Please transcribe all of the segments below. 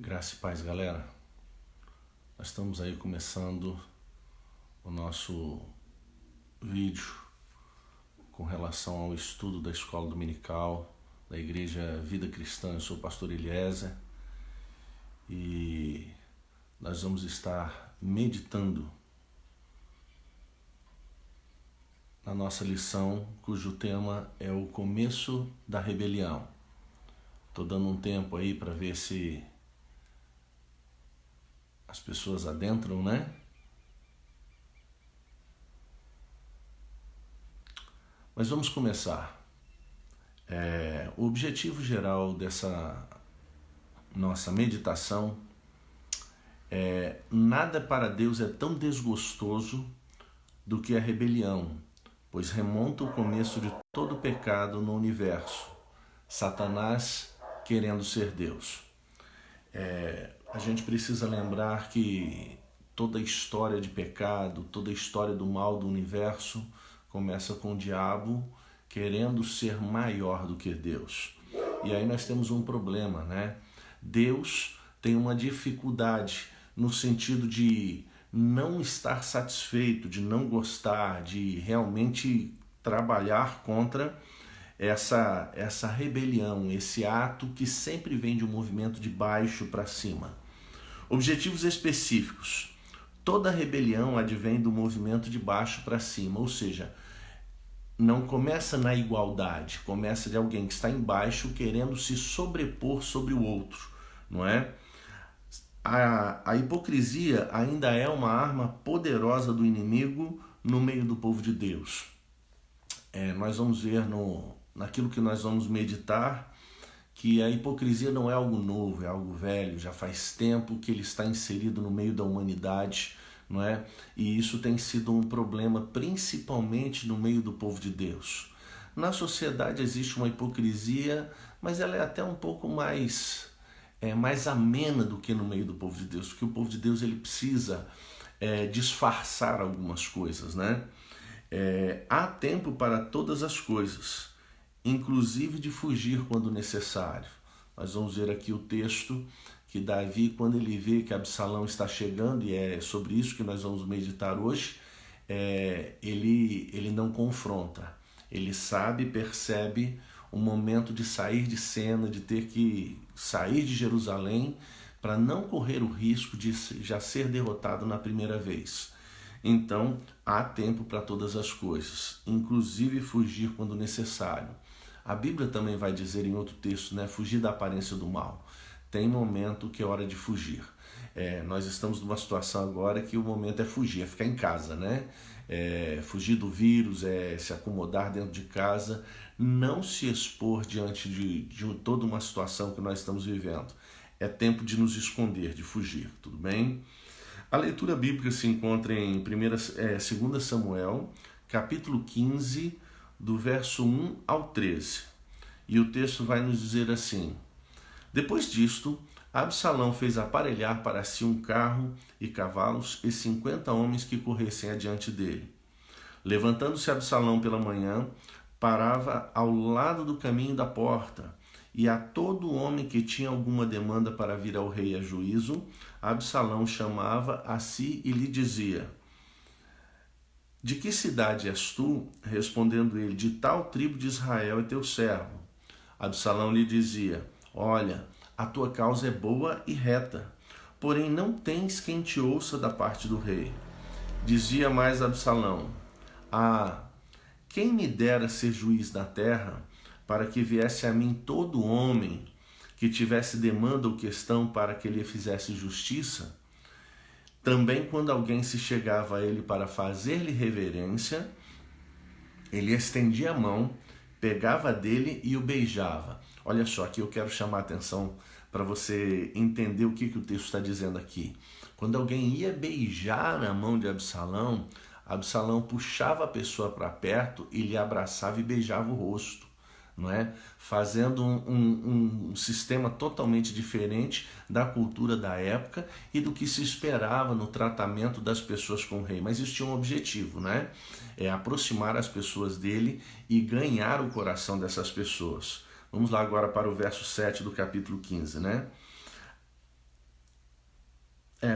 Graça e paz, galera. Nós estamos aí começando o nosso vídeo com relação ao estudo da escola dominical da Igreja Vida Cristã. Eu sou o pastor Eliezer e nós vamos estar meditando na nossa lição, cujo tema é o começo da rebelião. Estou dando um tempo aí para ver se as pessoas adentram, né? Mas vamos começar. O objetivo geral dessa nossa meditação é: nada para Deus é tão desgostoso do que a rebelião, pois remonta o começo de todo pecado no universo, Satanás querendo ser Deus. A gente precisa lembrar que toda a história de pecado, toda a história do mal do universo começa com o diabo querendo ser maior do que Deus. E aí nós temos um problema, né? Deus tem uma dificuldade no sentido de não estar satisfeito, de não gostar, de realmente trabalhar contra essa rebelião, esse ato que sempre vem de um movimento de baixo para cima. Objetivos específicos. Toda rebelião advém do movimento de baixo para cima, ou seja, não começa na igualdade, começa de alguém que está embaixo querendo se sobrepor sobre o outro, não é? A hipocrisia ainda é uma arma poderosa do inimigo no meio do povo de Deus. Nós vamos ver naquilo que nós vamos meditar que a hipocrisia não é algo novo, é algo velho, já faz tempo que ele está inserido no meio da humanidade, não é? E isso tem sido um problema principalmente no meio do povo de Deus. Na sociedade existe uma hipocrisia, mas ela é até um pouco mais amena do que no meio do povo de Deus, porque o povo de Deus ele precisa disfarçar algumas coisas, né? Há tempo para todas as coisas, inclusive de fugir quando necessário. Nós vamos ver aqui o texto que Davi, quando ele vê que Absalão está chegando, e é sobre isso que nós vamos meditar hoje, ele não confronta. Ele sabe, percebe o momento de sair de cena, de ter que sair de Jerusalém para não correr o risco de já ser derrotado na primeira vez. Então, há tempo para todas as coisas, inclusive fugir quando necessário. A Bíblia também vai dizer em outro texto, né? Fugir da aparência do mal. Tem momento que é hora de fugir. Nós estamos numa situação agora que o momento é fugir, é ficar em casa, né? Fugir do vírus, se acomodar dentro de casa, não se expor diante de toda uma situação que nós estamos vivendo. É tempo de nos esconder, de fugir, tudo bem? A leitura bíblica se encontra em 2 Samuel, capítulo 15, do verso 1 ao 13. E o texto vai nos dizer assim: Depois disto, Absalão fez aparelhar para si um carro e cavalos e 50 homens que corressem adiante dele. Levantando-se Absalão pela manhã, parava ao lado do caminho da porta, e a todo homem que tinha alguma demanda para vir ao rei a juízo, Absalão chamava a si e lhe dizia: De que cidade és tu? Respondendo ele: De tal tribo de Israel é teu servo. Absalão lhe dizia: Olha, a tua causa é boa e reta, porém não tens quem te ouça da parte do rei. Dizia mais Absalão: quem me dera ser juiz na terra, para que viesse a mim todo homem que tivesse demanda ou questão para que lhe fizesse justiça? Também quando alguém se chegava a ele para fazer-lhe reverência, ele estendia a mão, pegava dele e o beijava. Olha só, aqui eu quero chamar a atenção para você entender o que o texto está dizendo aqui. Quando alguém ia beijar a mão de Absalão, Absalão puxava a pessoa para perto e lhe abraçava e beijava o rosto, não é? Fazendo um sistema totalmente diferente da cultura da época e do que se esperava no tratamento das pessoas com o rei. Mas isso tinha um objetivo, né? Aproximar as pessoas dele e ganhar o coração dessas pessoas. Vamos lá agora para o verso 7 do capítulo 15, né?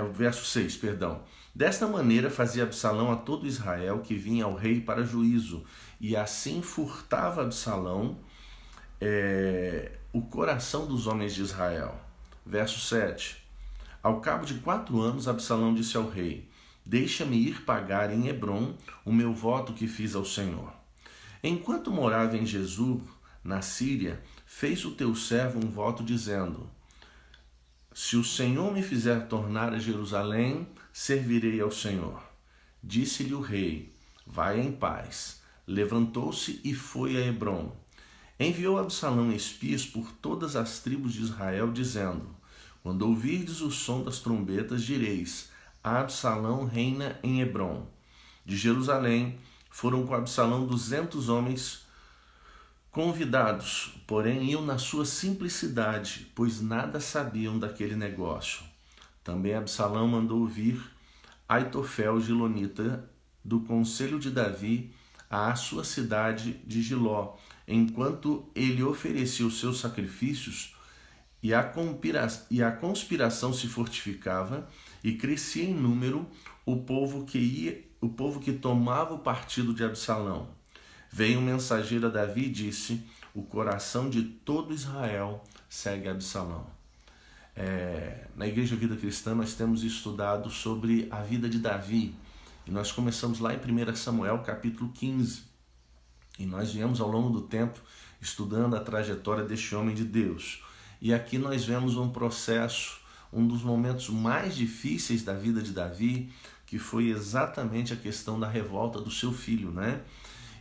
O verso 6, perdão. Desta maneira fazia Absalão a todo Israel que vinha ao rei para juízo, e assim furtava Absalão o coração dos homens de Israel. Verso 7. Ao cabo de 4 anos, Absalão disse ao rei: deixa-me ir pagar em Hebrom o meu voto que fiz ao Senhor. Enquanto morava em Jesur, na Síria, fez o teu servo um voto dizendo: se o Senhor me fizer tornar a Jerusalém, servirei ao Senhor. Disse-lhe o rei: vai em paz. Levantou-se e foi a Hebrom. Enviou Absalão espias por todas as tribos de Israel, dizendo: quando ouvirdes o som das trombetas, direis: Absalão reina em Hebrom. De Jerusalém foram com Absalão 200 homens convidados, porém iam na sua simplicidade, pois nada sabiam daquele negócio. Também Absalão mandou vir Aitofel Gilonita do conselho de Davi à sua cidade de Giló, enquanto ele oferecia os seus sacrifícios, e a conspiração se fortificava e crescia em número o povo que tomava o partido de Absalão. Veio um mensageiro a Davi e disse: o coração de todo Israel segue Absalão. Na Igreja Vida Cristã nós temos estudado sobre a vida de Davi, e nós começamos lá em 1 Samuel capítulo 15, e nós viemos ao longo do tempo estudando a trajetória deste homem de Deus. E aqui nós vemos um processo, um dos momentos mais difíceis da vida de Davi, que foi exatamente a questão da revolta do seu filho, né?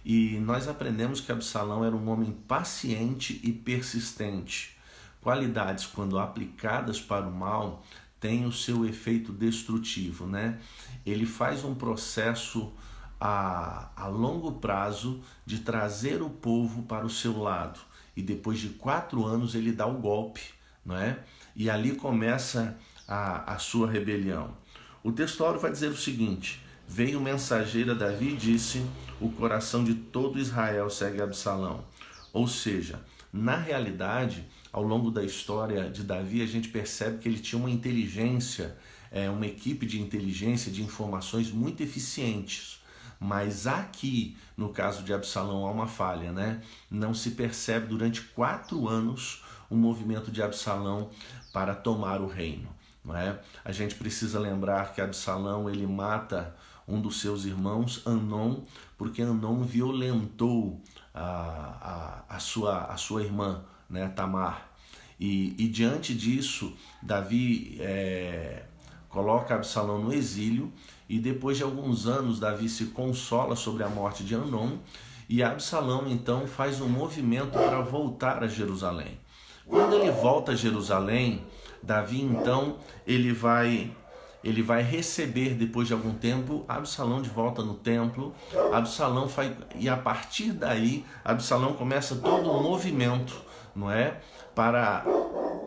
E nós aprendemos que Absalão era um homem paciente e persistente. Qualidades, quando aplicadas para o mal, têm o seu efeito destrutivo, né? Ele faz um processo a longo prazo de trazer o povo para o seu lado. E depois de 4 anos ele dá o golpe, não é? E ali começa a sua rebelião. O textuário vai dizer o seguinte: veio o mensageiro a Davi e disse: o coração de todo Israel segue Absalão. Ou seja, na realidade, ao longo da história de Davi, a gente percebe que ele tinha uma inteligência, uma equipe de inteligência, de informações muito eficientes. Mas aqui, no caso de Absalão, há uma falha, né? Não se percebe durante 4 anos o movimento de Absalão para tomar o reino, não é? A gente precisa lembrar que Absalão ele mata um dos seus irmãos, Amnon, porque Amnon violentou a sua irmã, né, Tamar. E diante disso, Davi coloca Absalão no exílio, e depois de alguns anos Davi se consola sobre a morte de Amnon, e Absalão então faz um movimento para voltar a Jerusalém. Quando ele volta a Jerusalém, Davi então ele vai receber, depois de algum tempo, Absalão de volta no templo. E a partir daí Absalão começa todo um movimento, não é, para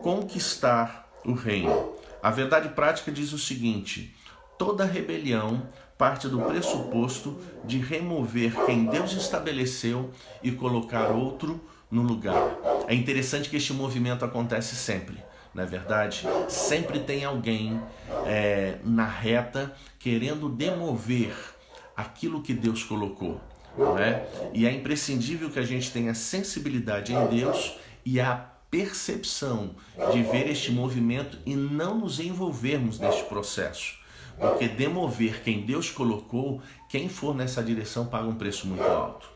conquistar o reino. A verdade prática diz o seguinte: toda rebelião parte do pressuposto de remover quem Deus estabeleceu e colocar outro no lugar. É interessante que este movimento acontece sempre, não é verdade? Sempre tem alguém na reta querendo demover aquilo que Deus colocou, não é? E é imprescindível que a gente tenha sensibilidade em Deus e a percepção de ver este movimento e não nos envolvermos neste processo. Porque demover quem Deus colocou, quem for nessa direção paga um preço muito alto.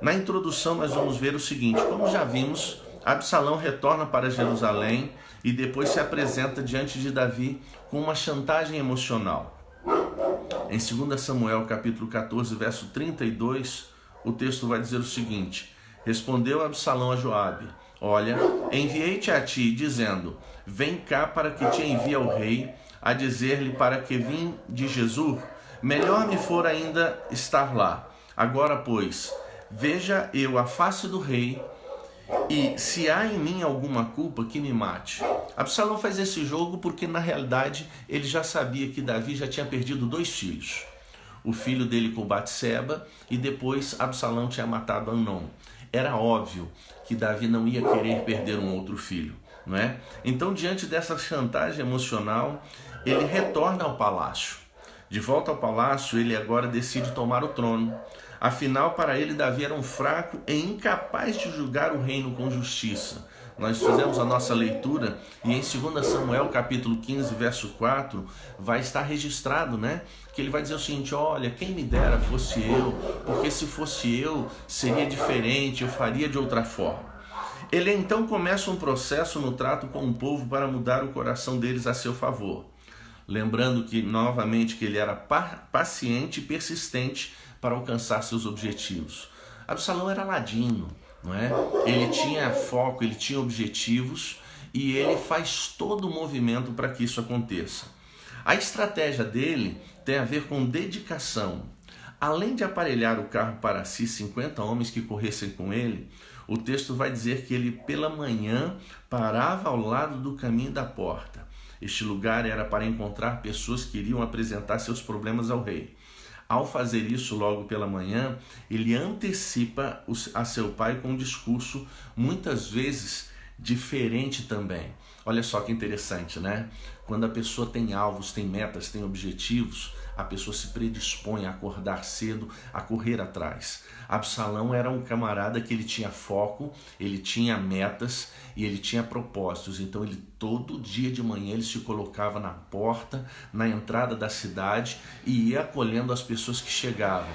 Na introdução nós vamos ver o seguinte: como já vimos, Absalão retorna para Jerusalém e depois se apresenta diante de Davi com uma chantagem emocional. Em 2 Samuel capítulo 14, verso 32, o texto vai dizer o seguinte: respondeu Absalão a Joabe: olha, enviei-te a ti, dizendo: vem cá para que te envie ao rei, a dizer-lhe para que vim de Jesur. Melhor me for ainda estar lá. Agora, pois, veja eu a face do rei, e se há em mim alguma culpa, que me mate. Absalão faz esse jogo porque, na realidade, ele já sabia que Davi já tinha perdido 2 filhos. O filho dele com Batseba, e depois Absalão tinha matado Amnon. Era óbvio que Davi não ia querer perder um outro filho, não é? Então, diante dessa chantagem emocional, ele retorna ao palácio. De volta ao palácio, ele agora decide tomar o trono. Afinal, para ele, Davi era um fraco e incapaz de julgar o reino com justiça. Nós fizemos a nossa leitura e em 2 Samuel capítulo 15, verso 4, vai estar registrado, né? Que ele vai dizer o seguinte: olha, quem me dera fosse eu, porque se fosse eu, seria diferente, eu faria de outra forma. Ele então começa um processo no trato com o povo para mudar o coração deles a seu favor. Lembrando que, novamente, que ele era paciente e persistente para alcançar seus objetivos. Absalão era ladino, não é? Ele tinha foco, ele tinha objetivos e ele faz todo o movimento para que isso aconteça. A estratégia dele tem a ver com dedicação. Além de aparelhar o carro para si 50 homens que corressem com ele, o texto vai dizer que ele pela manhã parava ao lado do caminho da porta. Este lugar era para encontrar pessoas que iriam apresentar seus problemas ao rei. Ao fazer isso logo pela manhã, ele antecipa a seu pai com um discurso muitas vezes diferente também. Olha só que interessante, né? Quando a pessoa tem alvos, tem metas, tem objetivos, a pessoa se predispõe a acordar cedo, a correr atrás. Absalão era um camarada que ele tinha foco, ele tinha metas e ele tinha propósitos. Então ele todo dia de manhã ele se colocava na porta, na entrada da cidade e ia acolhendo as pessoas que chegavam.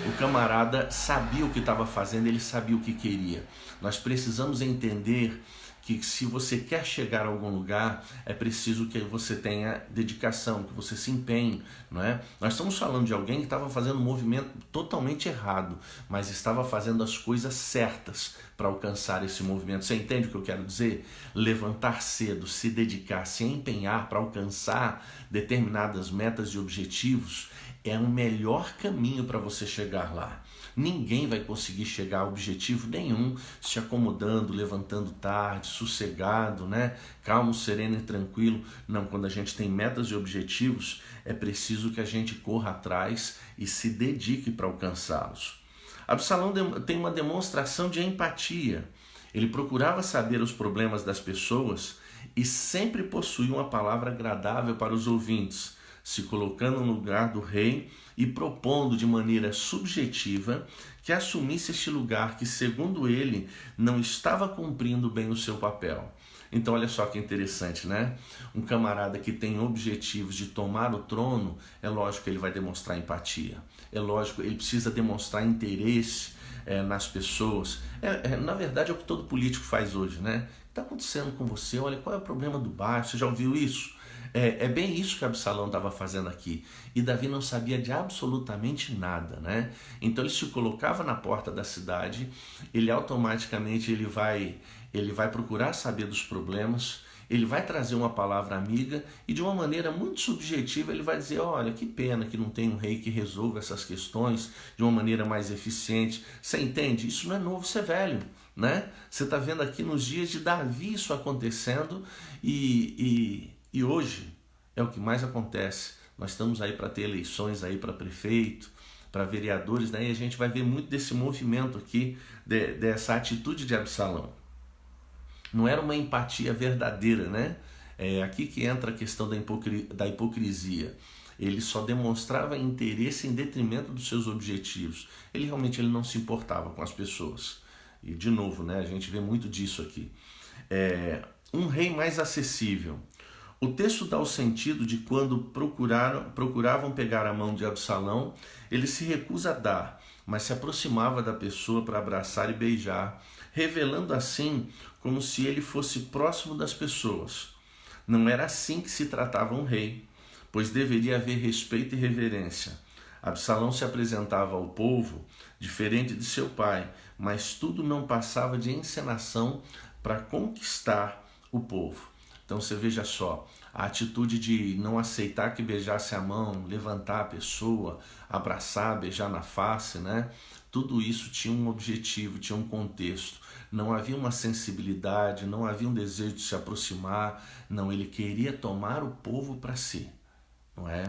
O camarada sabia o que estava fazendo, ele sabia o que queria. Nós precisamos entender que se você quer chegar a algum lugar, é preciso que você tenha dedicação, que você se empenhe, não é? Nós estamos falando de alguém que estava fazendo um movimento totalmente errado, mas estava fazendo as coisas certas para alcançar esse movimento. Você entende o que eu quero dizer? Levantar cedo, se dedicar, se empenhar para alcançar determinadas metas e objetivos é o melhor caminho para você chegar lá. Ninguém vai conseguir chegar a objetivo nenhum se acomodando, levantando tarde, sossegado, né? Calmo, sereno e tranquilo. Não, quando a gente tem metas e objetivos, é preciso que a gente corra atrás e se dedique para alcançá-los. Absalão tem uma demonstração de empatia. Ele procurava saber os problemas das pessoas e sempre possuía uma palavra agradável para os ouvintes, se colocando no lugar do rei e propondo de maneira subjetiva que assumisse este lugar que, segundo ele, não estava cumprindo bem o seu papel. Então olha só que interessante, né? Um camarada que tem objetivos de tomar o trono, é lógico que ele vai demonstrar empatia. É lógico, ele precisa demonstrar interesse nas pessoas. Na verdade é o que todo político faz hoje, né? O que está acontecendo com você? Olha, qual é o problema do bairro? Você já ouviu isso? É bem isso que Absalão estava fazendo aqui. E Davi não sabia de absolutamente nada, né? Então ele se colocava na porta da cidade, ele automaticamente ele vai procurar saber dos problemas, ele vai trazer uma palavra amiga e de uma maneira muito subjetiva ele vai dizer: olha, que pena que não tem um rei que resolva essas questões de uma maneira mais eficiente. Você entende? Isso não é novo, isso é velho, né? Você está vendo aqui nos dias de Davi isso acontecendo e hoje é o que mais acontece. Nós estamos aí para ter eleições aí para prefeito, para vereadores, né? E a gente vai ver muito desse movimento aqui, dessa atitude de Absalão. Não era uma empatia verdadeira, né? É aqui que entra a questão da hipocrisia. Ele só demonstrava interesse em detrimento dos seus objetivos. Ele realmente não se importava com as pessoas. E de novo, né? A gente vê muito disso aqui. Um rei mais acessível. O texto dá o sentido de quando procuravam pegar a mão de Absalão, ele se recusa a dar, mas se aproximava da pessoa para abraçar e beijar, revelando assim como se ele fosse próximo das pessoas. Não era assim que se tratava um rei, pois deveria haver respeito e reverência. Absalão se apresentava ao povo diferente de seu pai, mas tudo não passava de encenação para conquistar o povo. Então você veja só, a atitude de não aceitar que beijasse a mão, levantar a pessoa, abraçar, beijar na face, né? Tudo isso tinha um objetivo, tinha um contexto. Não havia uma sensibilidade, não havia um desejo de se aproximar. Não, ele queria tomar o povo para si, não é?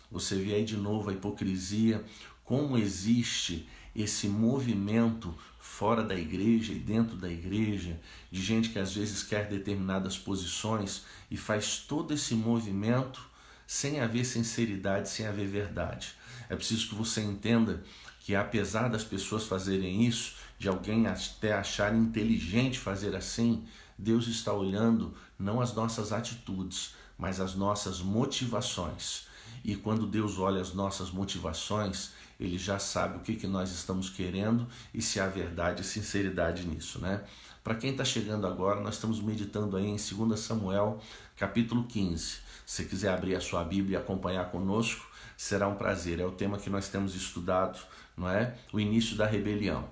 Você vê aí de novo a hipocrisia, como existe esse movimento fora da igreja e dentro da igreja, de gente que às vezes quer determinadas posições e faz todo esse movimento sem haver sinceridade, sem haver verdade. É preciso que você entenda que apesar das pessoas fazerem isso, de alguém até achar inteligente fazer assim, Deus está olhando não as nossas atitudes, mas as nossas motivações. E quando Deus olha as nossas motivações, Ele já sabe o que nós estamos querendo e se há verdade e sinceridade nisso, né? Para quem está chegando agora, nós estamos meditando aí em 2 Samuel, capítulo 15. Se quiser abrir a sua Bíblia e acompanhar conosco, será um prazer. É o tema que nós temos estudado, não é? O início da rebelião.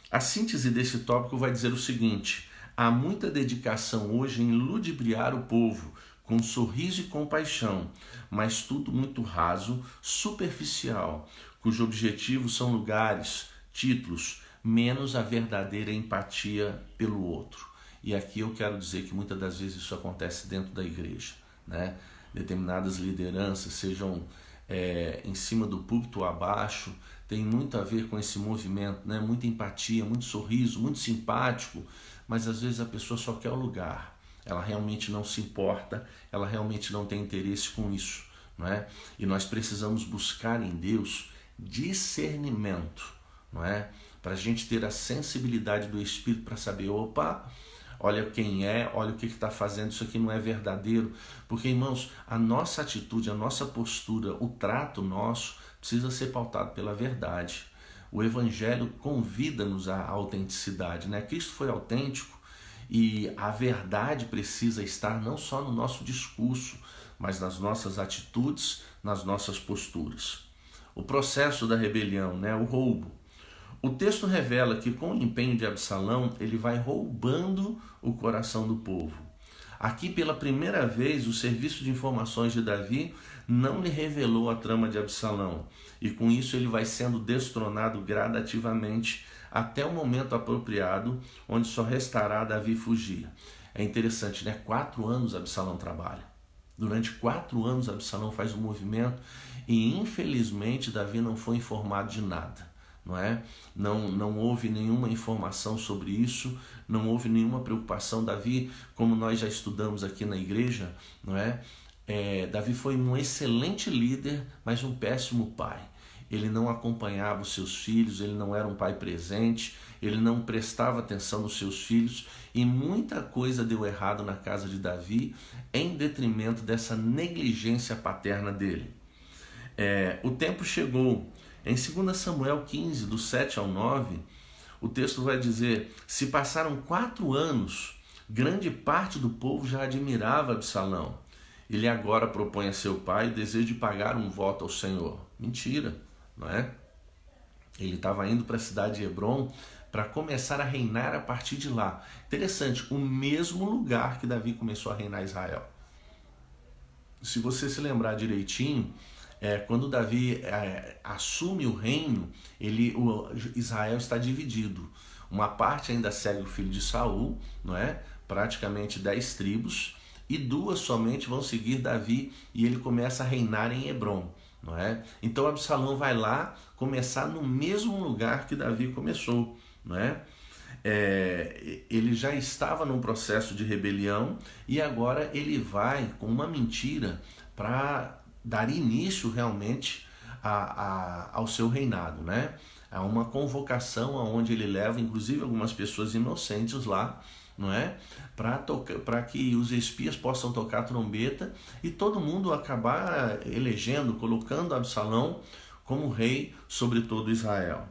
A síntese desse tópico vai dizer o seguinte: há muita dedicação hoje em ludibriar o povo, com sorriso e compaixão, mas tudo muito raso, superficial, cujo objetivo são lugares, títulos, menos a verdadeira empatia pelo outro. E aqui eu quero dizer que muitas das vezes isso acontece dentro da igreja, né? Determinadas lideranças, sejam em cima do púlpito ou abaixo, tem muito a ver com esse movimento, né? Muita empatia, muito sorriso, muito simpático, mas às vezes a pessoa só quer o lugar. Ela realmente não se importa, ela realmente não tem interesse com isso, não é? E nós precisamos buscar em Deus discernimento, não é? Para a gente ter a sensibilidade do Espírito para saber, opa, olha quem é, olha o que está fazendo, isso aqui não é verdadeiro. Porque, irmãos, a nossa atitude, a nossa postura, o trato nosso precisa ser pautado pela verdade. O Evangelho convida-nos à autenticidade, né? Cristo foi autêntico e a verdade precisa estar não só no nosso discurso, mas nas nossas atitudes, nas nossas posturas. O processo da rebelião, né? O roubo. O texto revela que com o empenho de Absalão, ele vai roubando o coração do povo. Aqui, pela primeira vez, o serviço de informações de Davi não lhe revelou a trama de Absalão. E com isso ele vai sendo destronado gradativamente até o momento apropriado, onde só restará a Davi fugir. É interessante, né? 4 anos Absalão trabalha. Durante 4 anos Absalão faz um movimento e infelizmente Davi não foi informado de nada. Não é? Não houve nenhuma informação sobre isso, não houve nenhuma preocupação. Davi, como nós já estudamos aqui na igreja, não é? Davi foi um excelente líder, mas um péssimo pai. Ele não acompanhava os seus filhos, ele não era um pai presente, ele não prestava atenção nos seus filhos e muita coisa deu errado na casa de Davi em detrimento dessa negligência paterna dele. O tempo chegou. Em 2 Samuel 15, do 7 ao 9, o texto vai dizer: se passaram 4 anos, grande parte do povo já admirava Absalão. Ele agora propõe a seu pai o desejo de pagar um voto ao Senhor. Mentira, não é? Ele estava indo para a cidade de Hebrom para começar a reinar a partir de lá. Interessante, o mesmo lugar que Davi começou a reinar Israel. Se você se lembrar direitinho, quando Davi assume o reino, Israel está dividido. Uma parte ainda segue o filho de Saul, não é? Praticamente 10 tribos, e 2 somente vão seguir Davi, e ele começa a reinar em Hebrom, não é? Então Absalão vai lá começar no mesmo lugar que Davi começou, não é? Ele já estava num processo de rebelião e agora ele vai com uma mentira para dar início realmente ao seu reinado, né? Há uma convocação onde ele leva inclusive algumas pessoas inocentes lá, não é? Para que os espias possam tocar trombeta e todo mundo acabar elegendo, colocando Absalão como rei sobre todo Israel.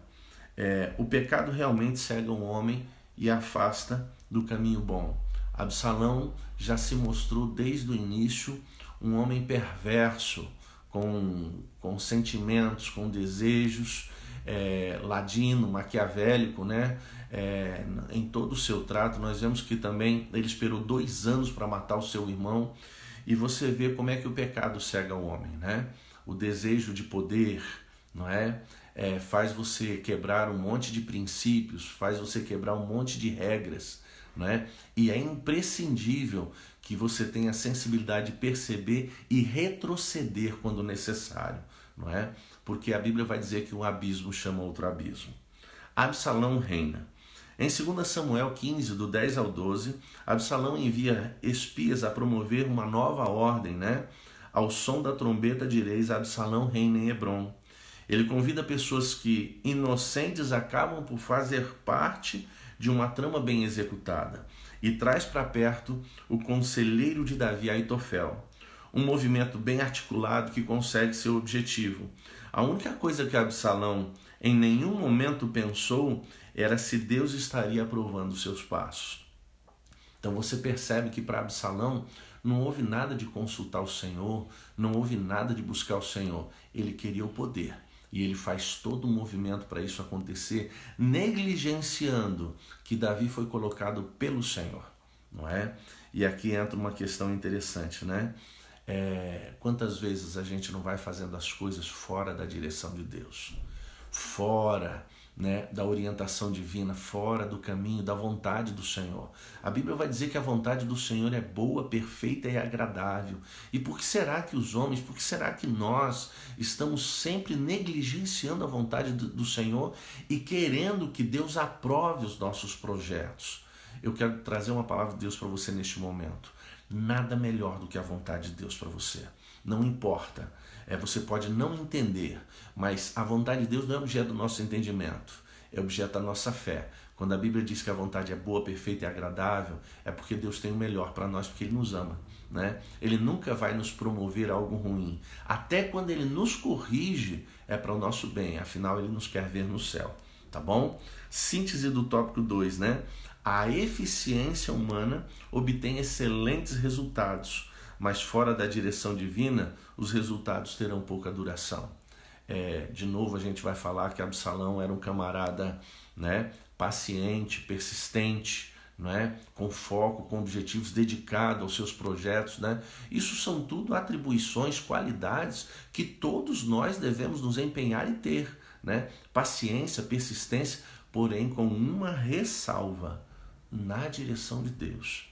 O pecado realmente cega um homem e afasta do caminho bom. Absalão já se mostrou desde o início um homem perverso, com sentimentos, com desejos, ladino, maquiavélico, né? Em todo o seu trato. Nós vemos que também ele esperou 2 anos para matar o seu irmão, e você vê como é que o pecado cega o homem, né? O desejo de poder, não é? Faz você quebrar um monte de princípios, faz você quebrar um monte de regras, não é? E é imprescindível que você tenha a sensibilidade de perceber e retroceder quando necessário, não é? Porque a Bíblia vai dizer que um abismo chama outro abismo. Absalão reina. Em 2 Samuel 15, do 10 ao 12, Absalão envia espias a promover uma nova ordem, né? ao som da trombeta direis, Absalão reina em Hebrom. Ele convida pessoas que, inocentes, acabam por fazer parte de uma trama bem executada e traz para perto o conselheiro de Davi, Aitofel. Um movimento bem articulado que consegue seu objetivo. A única coisa que Absalão em nenhum momento pensou era se Deus estaria aprovando os seus passos. Então você percebe que para Absalão não houve nada de consultar o Senhor, não houve nada de buscar o Senhor. Ele queria o poder. E ele faz todo um movimento para isso acontecer, negligenciando que Davi foi colocado pelo Senhor, não é? E aqui entra uma questão interessante, né? Quantas vezes a gente não vai fazendo as coisas fora da direção de Deus, fora, né, da orientação divina, fora do caminho, da vontade do Senhor. A Bíblia vai dizer que a vontade do Senhor é boa, perfeita e agradável. E por que será que os homens, por que será que nós estamos sempre negligenciando a vontade do Senhor e querendo que Deus aprove os nossos projetos? Eu quero trazer uma palavra de Deus para você neste momento. Nada melhor do que a vontade de Deus para você. Não importa. Você pode não entender, mas a vontade de Deus não é objeto do nosso entendimento, é objeto da nossa fé. Quando a Bíblia diz que a vontade é boa, perfeita e agradável, é porque Deus tem o melhor para nós, porque Ele nos ama, né? Ele nunca vai nos promover algo ruim. Até quando Ele nos corrige, é para o nosso bem, afinal Ele nos quer ver no céu, tá bom? Síntese do tópico 2, né? A eficiência humana obtém excelentes resultados, mas fora da direção divina, os resultados terão pouca duração. De novo a gente vai falar que Absalão era um camarada, né, paciente, persistente, né, com foco, com objetivos, dedicado aos seus projetos, né? Isso são tudo atribuições, qualidades que todos nós devemos nos empenhar e ter, né? Paciência, persistência, porém com uma ressalva: na direção de Deus.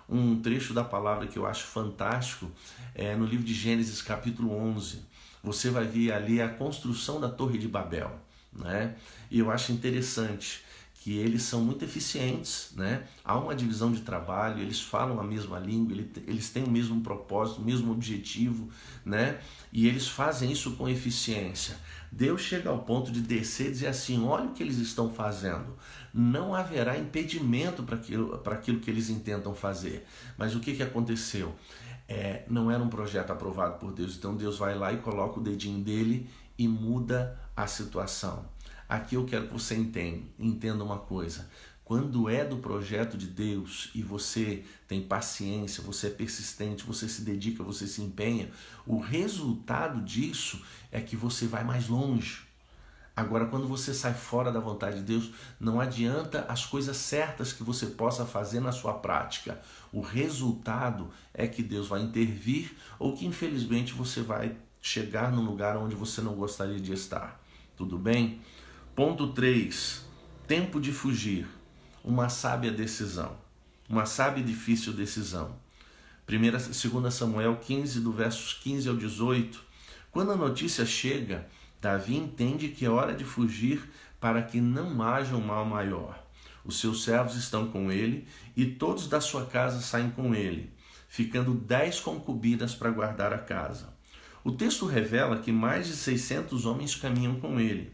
Um trecho da palavra que eu acho fantástico é no livro de Gênesis capítulo 11. Você vai ver ali a construção da Torre de Babel, né? E eu acho interessante que eles são muito eficientes, né? Há uma divisão de trabalho, eles falam a mesma língua, eles têm o mesmo propósito, o mesmo objetivo, né? E eles fazem isso com eficiência. Deus chega ao ponto de descer e dizer assim: olha o que eles estão fazendo. Não haverá impedimento para aquilo que eles intentam fazer. Mas o que aconteceu? Não era um projeto aprovado por Deus. Então Deus vai lá e coloca o dedinho dele e muda a situação. Aqui eu quero que você entenda uma coisa. Quando é do projeto de Deus e você tem paciência, você é persistente, você se dedica, você se empenha, o resultado disso é que você vai mais longe. Agora, quando você sai fora da vontade de Deus, não adianta as coisas certas que você possa fazer na sua prática. O resultado é que Deus vai intervir ou que, infelizmente, você vai chegar num lugar onde você não gostaria de estar. Tudo bem? Ponto 3. Tempo de fugir. Uma sábia decisão. Uma sábia e difícil decisão. 2 Samuel 15, do versos 15 ao 18. Quando a notícia chega, Davi entende que é hora de fugir para que não haja um mal maior. Os seus servos estão com ele e todos da sua casa saem com ele, ficando 10 concubinas para guardar a casa. O texto revela que mais de 600 homens caminham com ele.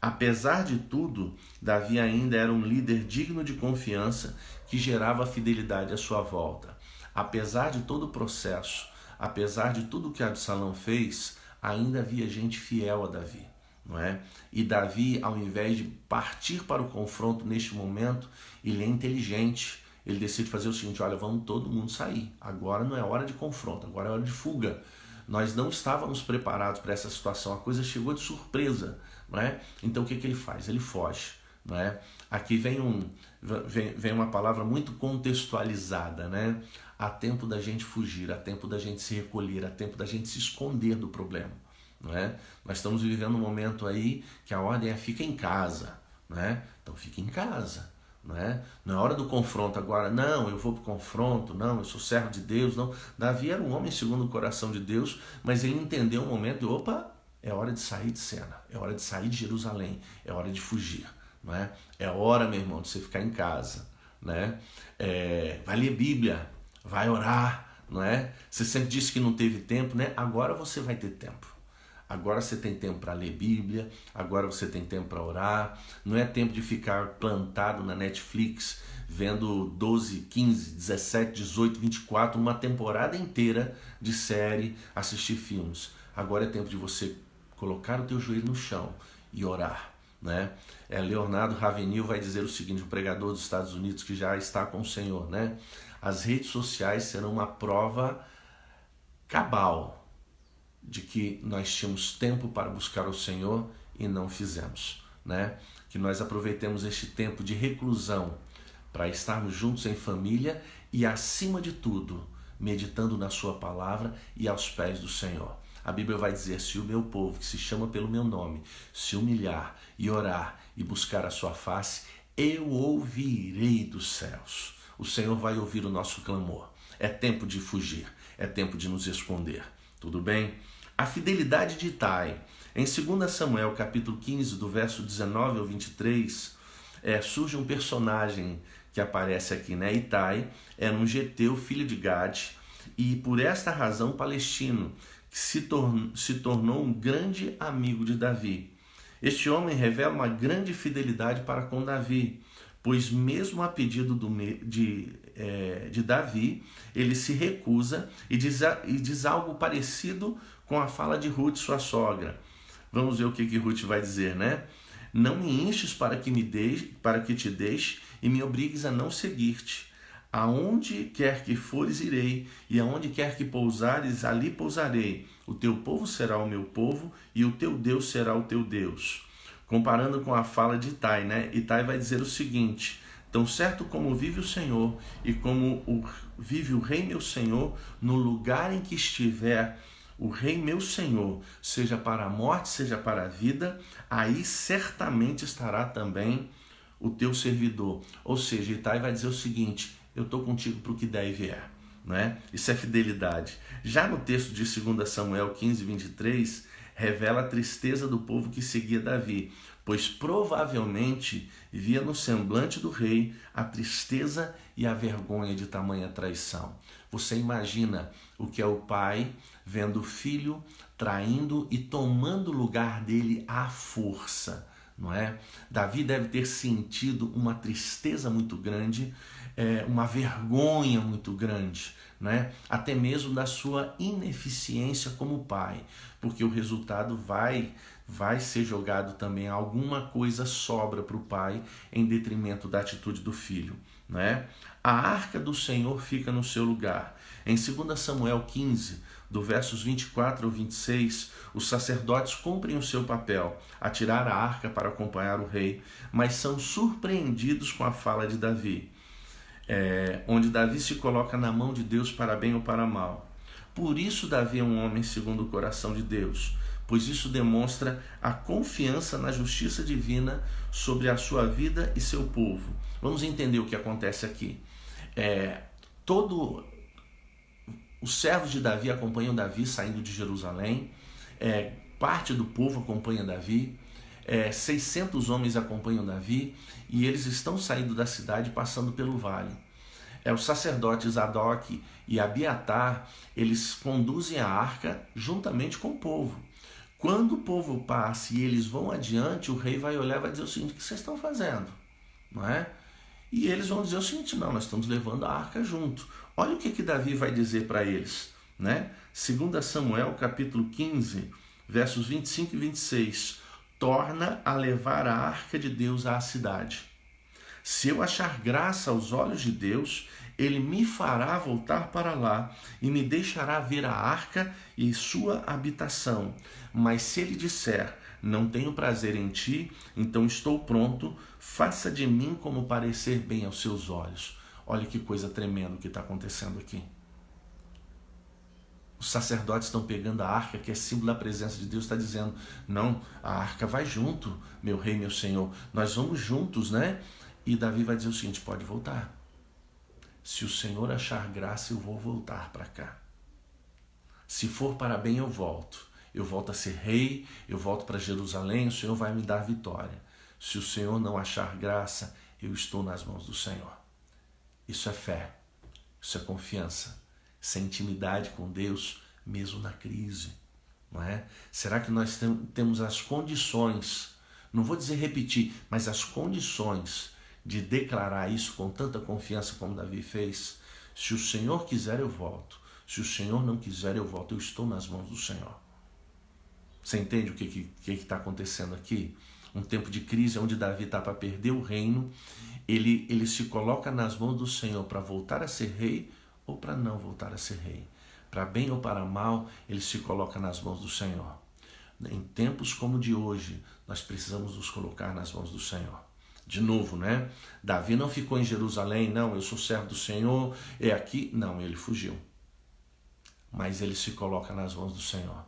Apesar de tudo, Davi ainda era um líder digno de confiança que gerava fidelidade à sua volta. Apesar de todo o processo, apesar de tudo que Absalão fez, ainda havia gente fiel a Davi, não é? E Davi, ao invés de partir para o confronto neste momento, ele é inteligente. Ele decide fazer o seguinte: olha, vamos todo mundo sair. Agora não é hora de confronto, agora é hora de fuga. Nós não estávamos preparados para essa situação, a coisa chegou de surpresa, não é? Então o que ele faz? Ele foge, não é? Aqui vem uma palavra muito contextualizada, né? Há tempo da gente fugir, há tempo da gente se recolher, há tempo da gente se esconder do problema, não é? Nós estamos vivendo um momento aí que a ordem é fica em casa, não é? Então fica em casa, não é? Não é hora do confronto agora, não, eu vou para o confronto, não, eu sou servo de Deus, não. Davi era um homem segundo o coração de Deus, mas ele entendeu um momento de, opa, é hora de sair de cena, é hora de sair de Jerusalém, é hora de fugir, não é? É hora, meu irmão, de você ficar em casa, né? Vai ler Bíblia, vai orar, não é? Você sempre disse que não teve tempo, né? Agora você vai ter tempo. Agora você tem tempo para ler Bíblia, agora você tem tempo para orar. Não é tempo de ficar plantado na Netflix vendo 12, 15, 17, 18, 24, uma temporada inteira de série, assistir filmes. Agora é tempo de você colocar o teu joelho no chão e orar, né? Leonardo Ravenhill vai dizer o seguinte, um pregador dos Estados Unidos que já está com o Senhor, né? As redes sociais serão uma prova cabal de que nós tínhamos tempo para buscar o Senhor e não fizemos, né? Que nós aproveitemos este tempo de reclusão para estarmos juntos em família e, acima de tudo, meditando na sua palavra e aos pés do Senhor. A Bíblia vai dizer, se o meu povo, que se chama pelo meu nome, se humilhar e orar e buscar a sua face, eu ouvirei dos céus. O Senhor vai ouvir o nosso clamor. É tempo de fugir, é tempo de nos esconder. Tudo bem? A fidelidade de Itai. Em 2 Samuel, capítulo 15, do verso 19 ao 23, surge um personagem que aparece aqui, né? Itai era um geteu, filho de Gade, e por esta razão palestino, que se tornou um grande amigo de Davi. Este homem revela uma grande fidelidade para com Davi, pois mesmo a pedido de Davi, ele se recusa e diz algo parecido com a fala de Ruth, sua sogra. Vamos ver o que Ruth vai dizer, né? Não me enches para que te deixe e me obrigues a não seguir-te. Aonde quer que fores, irei, e aonde quer que pousares, ali pousarei. O teu povo será o meu povo, e o teu Deus será o teu Deus. Comparando com a fala de Itai, né? Itai vai dizer o seguinte, tão certo como vive o Senhor, e como vive o Rei meu Senhor, no lugar em que estiver o Rei meu Senhor, seja para a morte, seja para a vida, aí certamente estará também o teu servidor. Ou seja, Itai vai dizer o seguinte, eu estou contigo para o que der e vier, né? Isso é fidelidade. Já no texto de 2 Samuel 15, 23, revela a tristeza do povo que seguia Davi, pois provavelmente via no semblante do rei a tristeza e a vergonha de tamanha traição. Você imagina o que é o pai vendo o filho traindo e tomando o lugar dele à força, não é? Davi deve ter sentido uma tristeza muito grande, uma vergonha muito grande, né? Até mesmo da sua ineficiência como pai, porque o resultado vai ser jogado também, alguma coisa sobra para o pai em detrimento da atitude do filho, né? A arca do Senhor fica no seu lugar. Em 2 Samuel 15, do versos 24 ao 26, os sacerdotes cumprem o seu papel, atirar a arca para acompanhar o rei, mas são surpreendidos com a fala de Davi, onde Davi se coloca na mão de Deus para bem ou para mal. Por isso Davi é um homem segundo o coração de Deus, pois isso demonstra a confiança na justiça divina sobre a sua vida e seu povo. Vamos entender o que acontece aqui. Os servos de Davi acompanham Davi saindo de Jerusalém, parte do povo acompanha Davi, 600 homens acompanham Davi, e eles estão saindo da cidade passando pelo vale. Os sacerdotes Zadok e Abiatar, eles conduzem a arca juntamente com o povo. Quando o povo passa e eles vão adiante, o rei vai olhar e vai dizer o seguinte, o que vocês estão fazendo? Não é? E eles vão dizer o seguinte, não, nós estamos levando a arca junto. Olha o que Davi vai dizer para eles, né? 2 Samuel, capítulo 15, versos 25 e 26. Torna a levar a arca de Deus à cidade. Se eu achar graça aos olhos de Deus, ele me fará voltar para lá e me deixará ver a arca e sua habitação. Mas se ele disser, não tenho prazer em ti, então estou pronto, faça de mim como parecer bem aos seus olhos. Olha que coisa tremenda que está acontecendo aqui. Os sacerdotes estão pegando a arca, que é símbolo da presença de Deus, está dizendo, não, a arca vai junto, meu rei, meu senhor, nós vamos juntos, né? E Davi vai dizer o seguinte, pode voltar. Se o Senhor achar graça, eu vou voltar para cá. Se for para bem, eu volto. Eu volto a ser rei, eu volto para Jerusalém, o Senhor vai me dar vitória. Se o Senhor não achar graça, eu estou nas mãos do Senhor. Isso é fé, isso é confiança, essa intimidade com Deus, mesmo na crise, não é? Será que nós temos as condições, não vou dizer repetir, mas as condições de declarar isso com tanta confiança como Davi fez? Se o Senhor quiser, eu volto. Se o Senhor não quiser, eu volto. Eu estou nas mãos do Senhor. Você entende o que está acontecendo aqui? Um tempo de crise onde Davi está para perder o reino, ele se coloca nas mãos do Senhor para voltar a ser rei ou para não voltar a ser rei. Para bem ou para mal, ele se coloca nas mãos do Senhor. Em tempos como o de hoje, nós precisamos nos colocar nas mãos do Senhor. De novo, né? Davi não ficou em Jerusalém, não, eu sou servo do Senhor, é aqui. Não, ele fugiu. Mas ele se coloca nas mãos do Senhor.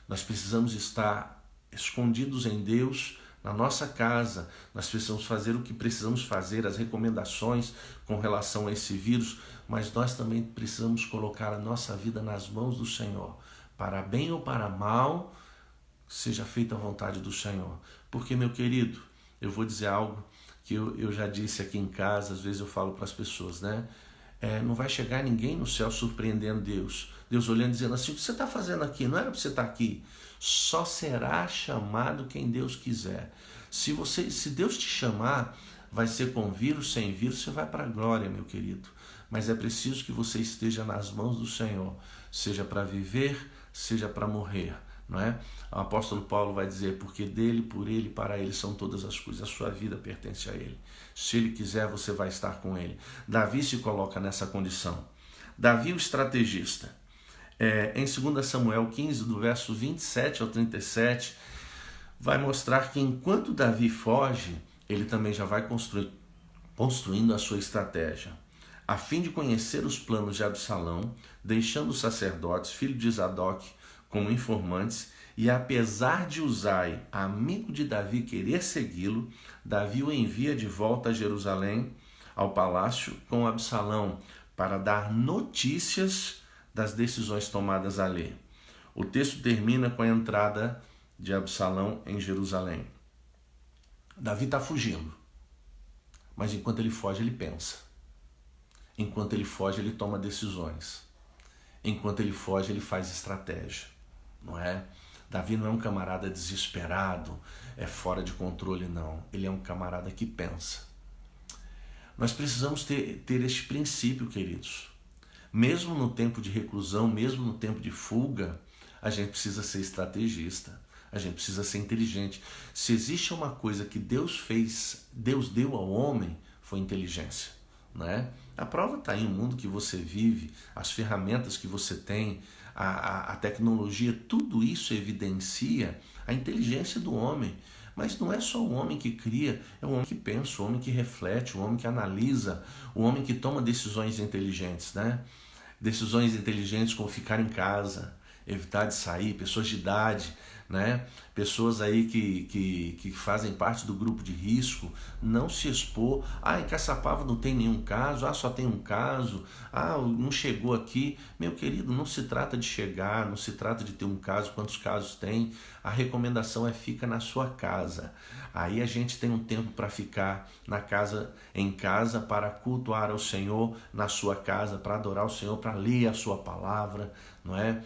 Nós precisamos estar escondidos em Deus, na nossa casa. Nós precisamos fazer o que precisamos fazer, as recomendações com relação a esse vírus, mas nós também precisamos colocar a nossa vida nas mãos do Senhor. Para bem ou para mal, seja feita a vontade do Senhor. Porque, meu querido, eu vou dizer algo que eu já disse aqui em casa, às vezes eu falo para as pessoas, né? Não vai chegar ninguém no céu surpreendendo Deus. Deus olhando e dizendo assim, o que você está fazendo aqui? Não era para você estar aqui. Só será chamado quem Deus quiser. Se Deus te chamar, vai ser com vírus, sem vírus, você vai para a glória, meu querido. Mas é preciso que você esteja nas mãos do Senhor, seja para viver, seja para morrer. Não é? O apóstolo Paulo vai dizer, porque dele, por ele, para ele são todas as coisas, a sua vida pertence a ele. Se ele quiser, você vai estar com ele. Davi se coloca nessa condição. Davi, o estrategista. Em 2 Samuel 15, do verso 27 ao 37, vai mostrar que enquanto Davi foge, ele também já vai construindo a sua estratégia. A fim de conhecer os planos de Absalão, deixando os sacerdotes, filho de Zadok, como informantes, e apesar de Uzai, amigo de Davi, querer segui-lo, Davi o envia de volta a Jerusalém, ao palácio, com Absalão, para dar notícias das decisões tomadas ali. O texto termina com a entrada de Absalão em Jerusalém. Davi está fugindo, mas enquanto ele foge, ele pensa. Enquanto ele foge, ele toma decisões. Enquanto ele foge, ele faz estratégia. Não é? Davi não é um camarada desesperado, fora de controle, não. Ele é um camarada que pensa. Nós precisamos ter este princípio, queridos. Mesmo no tempo de reclusão, mesmo no tempo de fuga, a gente precisa ser estrategista. A gente precisa ser inteligente. Se existe uma coisa que Deus fez, Deus deu ao homem, foi inteligência. Não é? A prova está aí, o mundo que você vive, as ferramentas que você tem, a tecnologia, tudo isso evidencia a inteligência do homem. Mas não é só o homem que cria, é o homem que pensa, o homem que reflete, o homem que analisa, o homem que toma decisões inteligentes, né? Decisões inteligentes como ficar em casa, evitar de sair, pessoas de idade, né? Pessoas aí que fazem parte do grupo de risco, não se expor. Em Caçapava não tem nenhum caso, só tem um caso, não chegou aqui. Meu querido, não se trata de chegar, não se trata de ter um caso, quantos casos tem. A recomendação fica na sua casa. Aí a gente tem um tempo para ficar em casa, para cultuar ao Senhor na sua casa, para adorar o Senhor, para ler a sua palavra, não é?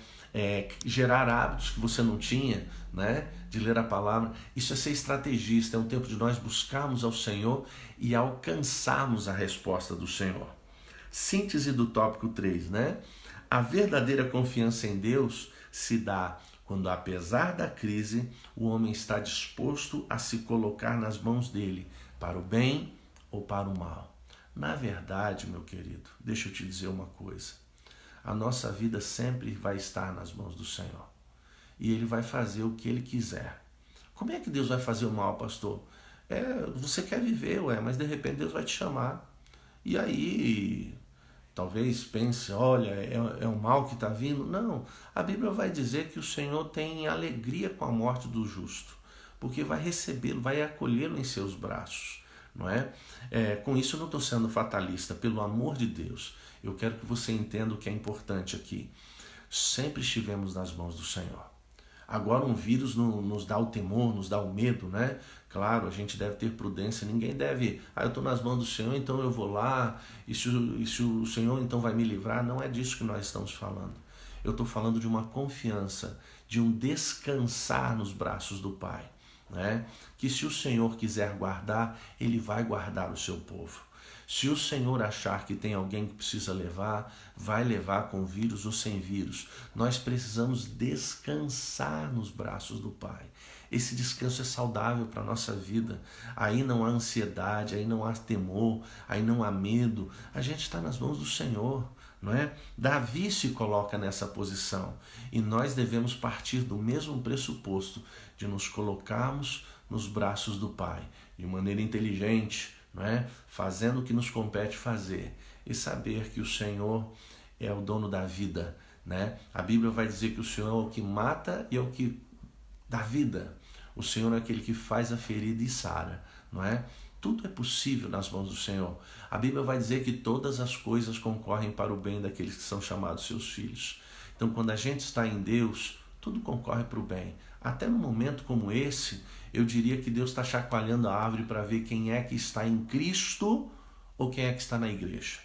Gerar hábitos que você não tinha, né? De ler a palavra. Isso é ser estrategista, é um tempo de nós buscarmos ao Senhor e alcançarmos a resposta do Senhor. Síntese do tópico 3, né? A verdadeira confiança em Deus se dá quando, apesar da crise, o homem está disposto a se colocar nas mãos dele, para o bem ou para o mal. Na verdade, meu querido, deixa eu te dizer uma coisa. A nossa vida sempre vai estar nas mãos do Senhor. E Ele vai fazer o que Ele quiser. Como é que Deus vai fazer o mal, pastor? Você quer viver, mas de repente Deus vai te chamar. E aí, talvez pense, olha, é um mal que está vindo. Não, a Bíblia vai dizer que o Senhor tem alegria com a morte do justo, porque vai recebê-lo, vai acolhê-lo em seus braços. Não é? Com isso eu não estou sendo fatalista, pelo amor de Deus. Eu quero que você entenda o que é importante aqui. Sempre estivemos nas mãos do Senhor. Agora um vírus nos dá o temor, nos dá o medo, né? Claro, a gente deve ter prudência, ninguém deve, eu estou nas mãos do Senhor, então eu vou lá, e se o Senhor então vai me livrar, não é disso que nós estamos falando. Eu estou falando de uma confiança, de um descansar nos braços do Pai, né? Que se o Senhor quiser guardar, Ele vai guardar o seu povo. Se o Senhor achar que tem alguém que precisa levar, vai levar com vírus ou sem vírus. Nós precisamos descansar nos braços do Pai. Esse descanso é saudável para a nossa vida. Aí não há ansiedade, aí não há temor, aí não há medo. A gente está nas mãos do Senhor, não é? Davi se coloca nessa posição e nós devemos partir do mesmo pressuposto de nos colocarmos nos braços do Pai, de maneira inteligente, não é? Fazendo o que nos compete fazer e saber que o Senhor é o dono da vida, né? A Bíblia vai dizer que o Senhor é o que mata e é o que dá vida. O Senhor é aquele que faz a ferida e sara, não é? Tudo é possível nas mãos do Senhor. A Bíblia vai dizer que todas as coisas concorrem para o bem daqueles que são chamados seus filhos. Então, quando a gente está em Deus, tudo concorre para o bem. Até num momento como esse, eu diria que Deus está chacoalhando a árvore para ver quem é que está em Cristo ou quem é que está na igreja.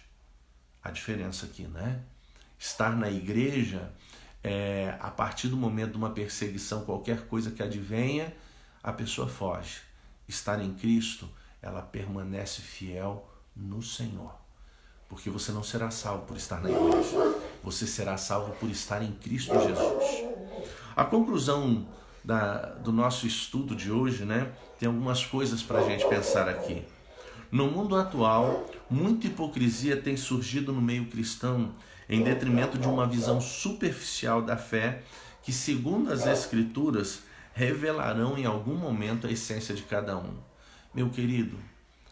A diferença aqui, né? Estar na igreja a partir do momento de uma perseguição, qualquer coisa que advenha, a pessoa foge. Estar em Cristo, ela permanece fiel no Senhor. Porque você não será salvo por estar na igreja. Você será salvo por estar em Cristo Jesus. A conclusão do nosso estudo de hoje, né, tem algumas coisas para a gente pensar aqui. No mundo atual, muita hipocrisia tem surgido no meio cristão em detrimento de uma visão superficial da fé que, segundo as Escrituras, revelarão em algum momento a essência de cada um. Meu querido,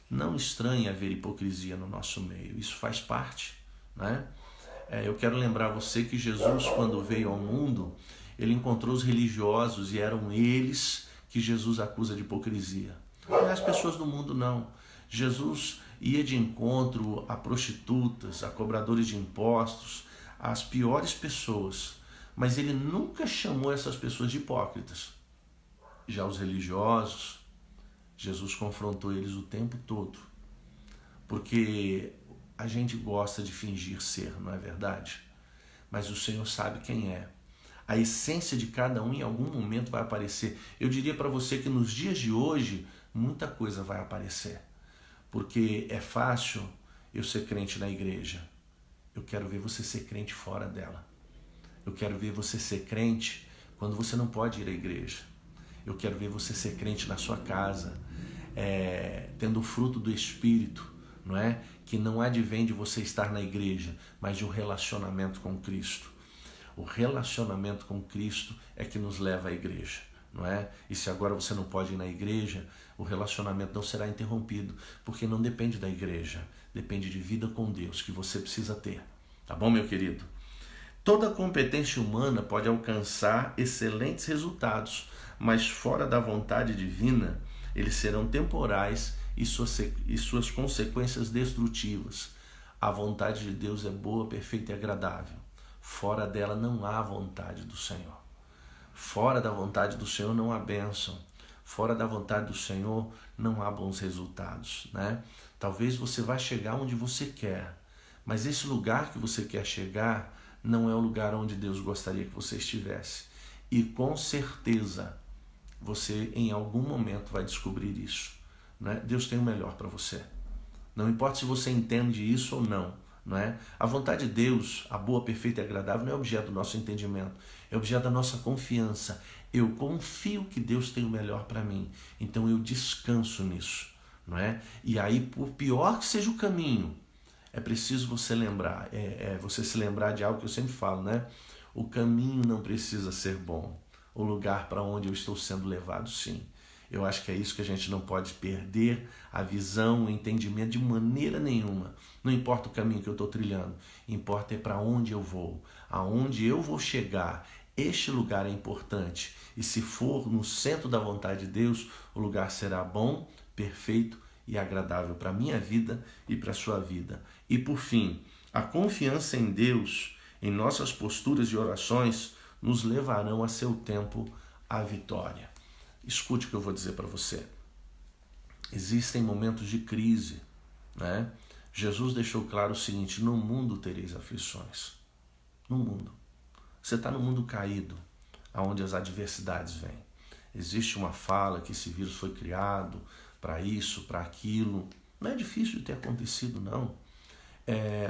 não estranhe haver hipocrisia no nosso meio, isso faz parte, né? Eu quero lembrar você que Jesus, quando veio ao mundo, ele encontrou os religiosos e eram eles que Jesus acusa de hipocrisia. Não é as pessoas do mundo, não. Jesus ia de encontro a prostitutas, a cobradores de impostos, às piores pessoas, mas ele nunca chamou essas pessoas de hipócritas. Já os religiosos, Jesus confrontou eles o tempo todo, porque a gente gosta de fingir ser, não é verdade? Mas o Senhor sabe quem é. A essência de cada um em algum momento vai aparecer. Eu diria para você que nos dias de hoje, muita coisa vai aparecer. Porque é fácil eu ser crente na igreja. Eu quero ver você ser crente fora dela. Eu quero ver você ser crente quando você não pode ir à igreja. Eu quero ver você ser crente na sua casa, tendo o fruto do Espírito, não é? Que não advém de você estar na igreja, mas de um relacionamento com Cristo. O relacionamento com Cristo é que nos leva à igreja, não é? E se agora você não pode ir na igreja, o relacionamento não será interrompido, porque não depende da igreja, depende de vida com Deus que você precisa ter. Tá bom, meu querido? Toda competência humana pode alcançar excelentes resultados, mas fora da vontade divina, eles serão temporais e suas consequências destrutivas. A vontade de Deus é boa, perfeita e agradável. Fora dela não há vontade do Senhor. Fora da vontade do Senhor não há bênção. Fora da vontade do Senhor não há bons resultados, né? Talvez você vá chegar onde você quer, mas esse lugar que você quer chegar não é o lugar onde Deus gostaria que você estivesse. E com certeza você em algum momento vai descobrir isso, né? Deus tem o melhor para você. Não importa se você entende isso ou não, não é? A vontade de Deus, a boa, perfeita e agradável, não é objeto do nosso entendimento, é objeto da nossa confiança. Eu confio que Deus tem o melhor para mim, então eu descanso nisso, não é? E aí, por pior que seja o caminho, é preciso você lembrar, você se lembrar de algo que eu sempre falo, né? O caminho não precisa ser bom, o lugar para onde eu estou sendo levado, sim. Eu acho que é isso que a gente não pode perder, a visão, o entendimento de maneira nenhuma. Não importa o caminho que eu estou trilhando, importa é para onde eu vou, aonde eu vou chegar. Este lugar é importante e se for no centro da vontade de Deus, o lugar será bom, perfeito e agradável para a minha vida e para a sua vida. E por fim, a confiança em Deus, em nossas posturas e orações, nos levarão a seu tempo a vitória. Escute o que eu vou dizer para você. Existem momentos de crise, né? Jesus deixou claro o seguinte: no mundo tereis aflições. No mundo. Você está no mundo caído, onde as adversidades vêm. Existe uma fala que esse vírus foi criado para isso, para aquilo. Não é difícil de ter acontecido, não.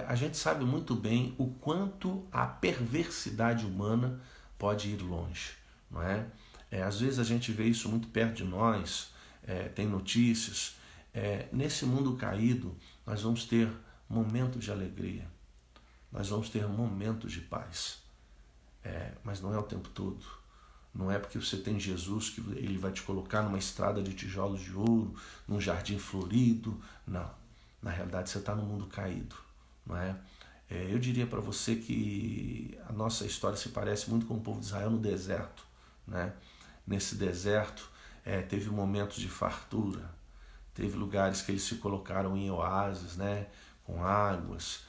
A gente sabe muito bem o quanto a perversidade humana pode ir longe, não é? Às vezes a gente vê isso muito perto de nós, tem notícias. Nesse mundo caído, nós vamos ter momentos de alegria, nós vamos ter momentos de paz, mas não é o tempo todo. Não é porque você tem Jesus que ele vai te colocar numa estrada de tijolos de ouro, num jardim florido. Não. Na realidade, você está no mundo caído, não é? Eu diria para você que a nossa história se parece muito com o povo de Israel no deserto, né? Nesse deserto, teve momentos de fartura, teve lugares que eles se colocaram em oásis, né? Com águas,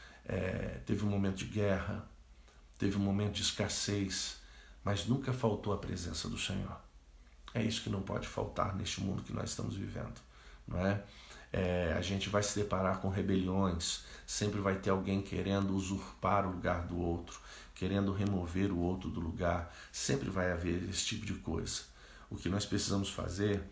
teve um momento de guerra, teve um momento de escassez, mas nunca faltou a presença do Senhor. É isso que não pode faltar neste mundo que nós estamos vivendo, não é? A gente vai se deparar com rebeliões, sempre vai ter alguém querendo usurpar o lugar do outro, querendo remover o outro do lugar, sempre vai haver esse tipo de coisa. O que nós precisamos fazer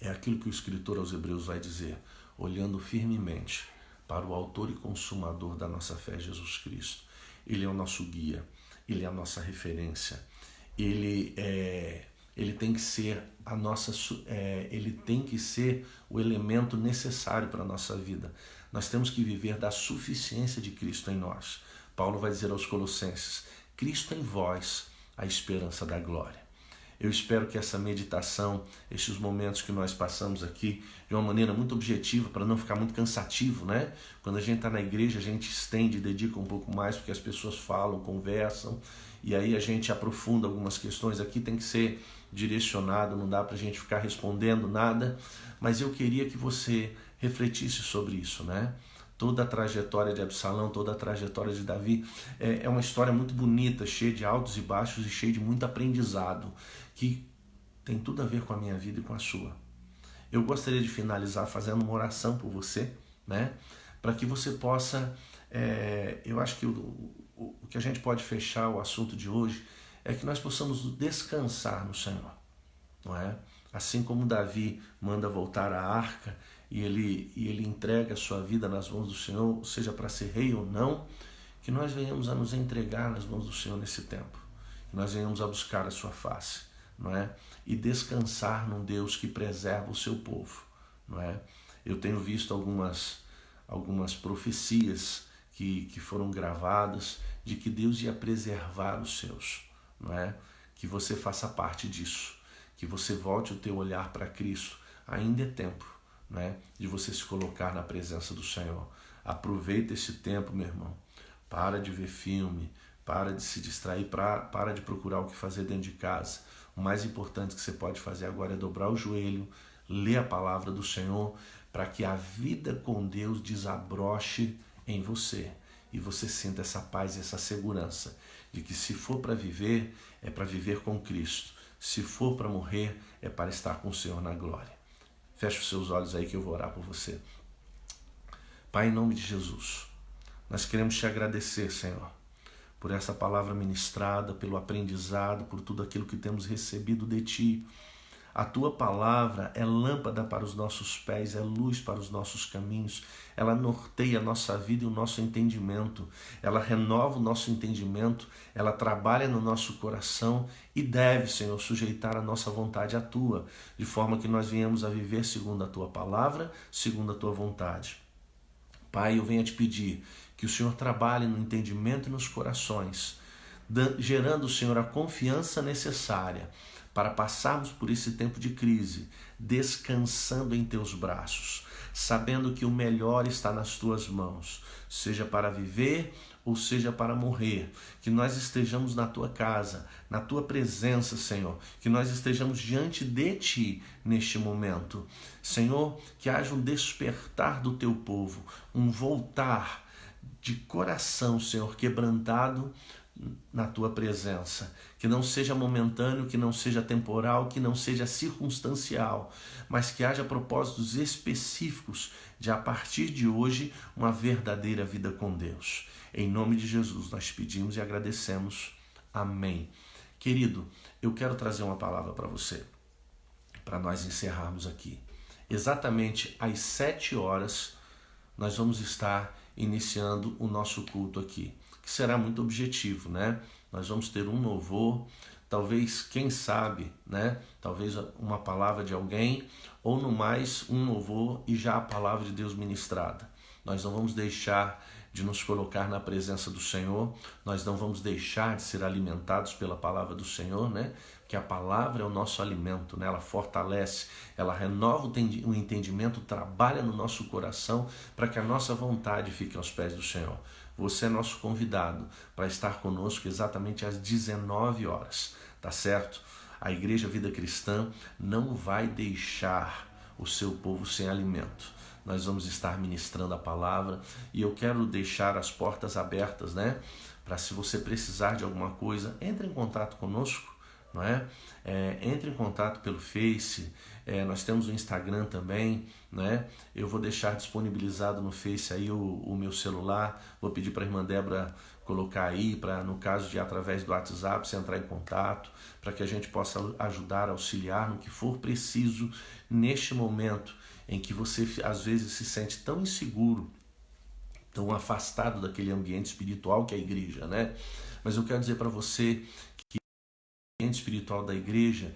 é aquilo que o escritor aos Hebreus vai dizer: olhando firmemente para o autor e consumador da nossa fé, Jesus Cristo. Ele é o nosso guia, ele é a nossa referência, ele tem que ser ele tem que ser o elemento necessário para a nossa vida. Nós temos que viver da suficiência de Cristo em nós. Paulo vai dizer aos Colossenses: Cristo em vós, a esperança da glória. Eu espero que essa meditação, estes momentos que nós passamos aqui, de uma maneira muito objetiva, para não ficar muito cansativo, né? Quando a gente está na igreja, a gente estende, dedica um pouco mais, porque as pessoas falam, conversam, e aí a gente aprofunda algumas questões. Aqui tem que ser direcionado, não dá para a gente ficar respondendo nada, mas eu queria que você refletisse sobre isso, né? Toda a trajetória de Absalão, toda a trajetória de Davi é uma história muito bonita, cheia de altos e baixos e cheia de muito aprendizado, que tem tudo a ver com a minha vida e com a sua. Eu gostaria de finalizar fazendo uma oração por você, né? Para que você possa, eu acho que o que a gente pode fechar o assunto de hoje é que nós possamos descansar no Senhor, não é? Assim como Davi manda voltar à arca e ele entrega a sua vida nas mãos do Senhor, seja para ser rei ou não, que nós venhamos a nos entregar nas mãos do Senhor nesse tempo, que nós venhamos a buscar a sua face, não é? E descansar num Deus que preserva o seu povo, não é? Eu tenho visto algumas profecias que foram gravadas de que Deus ia preservar os seus, não é? Que você faça parte disso, que você volte o teu olhar para Cristo. Ainda é tempo, né, de você se colocar na presença do Senhor. Aproveita esse tempo, meu irmão. Para de ver filme, para de se distrair, para de procurar o que fazer dentro de casa. O mais importante que você pode fazer agora é dobrar o joelho, ler a palavra do Senhor, para que a vida com Deus desabroche em você e você sinta essa paz e essa segurança de que se for para viver, é para viver com Cristo. Se for para morrer, é para estar com o Senhor na glória. Feche os seus olhos aí que eu vou orar por você. Pai, em nome de Jesus, nós queremos te agradecer, Senhor, por essa palavra ministrada, pelo aprendizado, por tudo aquilo que temos recebido de Ti. A Tua palavra é lâmpada para os nossos pés, é luz para os nossos caminhos. Ela norteia a nossa vida e o nosso entendimento. Ela renova o nosso entendimento, ela trabalha no nosso coração e deve, Senhor, sujeitar a nossa vontade à Tua, de forma que nós venhamos a viver segundo a Tua palavra, segundo a Tua vontade. Pai, eu venho a Te pedir que o Senhor trabalhe no entendimento e nos corações, gerando, Senhor, a confiança necessária para passarmos por esse tempo de crise, descansando em Teus braços, sabendo que o melhor está nas Tuas mãos, seja para viver ou seja para morrer, que nós estejamos na Tua casa, na Tua presença, Senhor, que nós estejamos diante de Ti neste momento. Senhor, que haja um despertar do Teu povo, um voltar de coração, Senhor, quebrantado, na tua presença, que não seja momentâneo, que não seja temporal, que não seja circunstancial, mas que haja propósitos específicos de, a partir de hoje, uma verdadeira vida com Deus. Em nome de Jesus nós pedimos e agradecemos. Amém. Querido, eu quero trazer uma palavra para você, para nós encerrarmos aqui. Exatamente às 7 horas nós vamos estar iniciando o nosso culto aqui, que será muito objetivo, né? Nós vamos ter um louvor, talvez, quem sabe, né? Talvez uma palavra de alguém, ou no mais um louvor e já a palavra de Deus ministrada. Nós não vamos deixar de nos colocar na presença do Senhor, nós não vamos deixar de ser alimentados pela palavra do Senhor, né? Que a palavra é o nosso alimento, né? Ela fortalece, ela renova o entendimento, trabalha no nosso coração para que a nossa vontade fique aos pés do Senhor. Você é nosso convidado para estar conosco exatamente às 19 horas, tá certo? A Igreja Vida Cristã não vai deixar o seu povo sem alimento. Nós vamos estar ministrando a palavra e eu quero deixar as portas abertas, né? Para, se você precisar de alguma coisa, entre em contato conosco, não é? Entre em contato pelo Face, nós temos o Instagram também, né? Eu vou deixar disponibilizado no Face aí o meu celular, vou pedir para a irmã Débora colocar aí, para, no caso de através do WhatsApp, você entrar em contato, para que a gente possa ajudar, auxiliar no que for preciso neste momento em que você às vezes se sente tão inseguro, tão afastado daquele ambiente espiritual que é a igreja, né? Mas eu quero dizer para você que o ambiente espiritual da igreja